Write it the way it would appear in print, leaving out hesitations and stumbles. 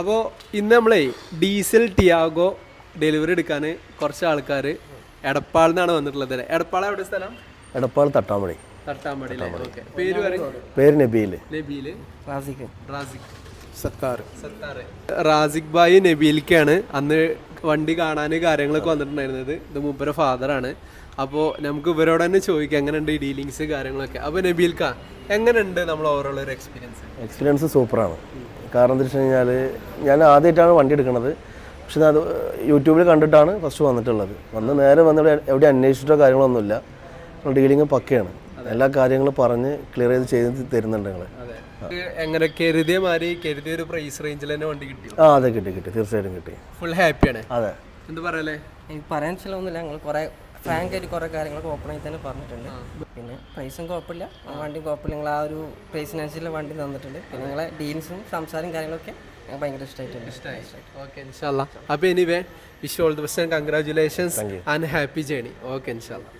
അപ്പോൾ ഇന്ന് നമ്മളെ ഡീസൽ ടിയാഗോ ഡെലിവറി എടുക്കാൻ കുറച്ച് ആൾക്കാർ എടപ്പാളിൽ നിന്നാണ് വന്നിട്ടുള്ളത്. എടപ്പാൾ എവിടെ സ്ഥലം? എടപ്പാൾ തട്ടാമ്പടി. തട്ടാമ്പടി. ഓക്കെ. പേര് പറയും. പേര് നബീൽ. റാസിഖ്. റാസിഖ് ഭായി നബീലിക്കാണ് അന്ന് വണ്ടി കാണാൻ കാര്യങ്ങളൊക്കെ വന്നിട്ടുണ്ടായിരുന്നത്. ഇത് മൂപ്പരെ ഫാദറാണ്. അപ്പോൾ നമുക്ക് ഇവരോട് തന്നെ ചോദിക്കാം എങ്ങനെയുണ്ട് ഈ ഡീലിങ്സ് കാര്യങ്ങളൊക്കെ. അപ്പോൾ നബീൽക്ക എങ്ങനെയുണ്ട് നമ്മൾ ഓവറോൾ ഒരു എക്സ്പീരിയൻസ് സൂപ്പറാണ്. കാരണം എന്താ വെച്ച് കഴിഞ്ഞാൽ ഞാൻ ആദ്യമായിട്ടാണ് വണ്ടി എടുക്കുന്നത്. പക്ഷെ അത് യൂട്യൂബിൽ കണ്ടിട്ടാണ് ഫസ്റ്റ് വന്നിട്ടുള്ളത്. നേരെ വന്നിട്ട് എവിടെ അന്വേഷിച്ചിട്ടോ കാര്യങ്ങളൊന്നുമില്ല. ഡീലിങ് പക്കയാണ്. എല്ലാ കാര്യങ്ങളും പറഞ്ഞ് ക്ലിയർ ചെയ്ത് തരുന്നുണ്ട് നിങ്ങൾ. എങ്ങനെ കരുതിയ മാതിരി കരുതിയ ഒരു പ്രൈസ് റേഞ്ചിൽ തന്നെ വണ്ടി കിട്ടി? അതെ കിട്ടി തീർച്ചയായിട്ടും കിട്ടി. ഫുൾ ഹാപ്പിയാണ്. അതെ. എന്ത് പറയല്ലേ, എനിക്ക് പറയാൻ ചിലവൊന്നുമില്ല. ഞങ്ങൾ കുറേ ഫ്രാങ്ക് ആയിട്ട് കുറേ കാര്യങ്ങളൊക്കെ ഓപ്പണായി തന്നെ പറഞ്ഞിട്ടുണ്ട്. പിന്നെ പ്രൈസും കുഴപ്പമില്ല, വണ്ടിയും കുഴപ്പമില്ല. നിങ്ങൾ ആ ഒരു പ്രൈസിനനുസരിച്ചുള്ള വണ്ടി തന്നിട്ടുണ്ട്. പിന്നെ നിങ്ങളെ ഡീൽസും സംസാരം കാര്യങ്ങളൊക്കെ ഞങ്ങൾക്ക് ഭയങ്കര ഇഷ്ടമായിട്ടുണ്ട്. ഓക്കെ ഇൻഷാല്ലാ. അപ്പോൾ anyway wish all the best and congratulations and happy journey. Okay ഇൻഷാല്ലാ.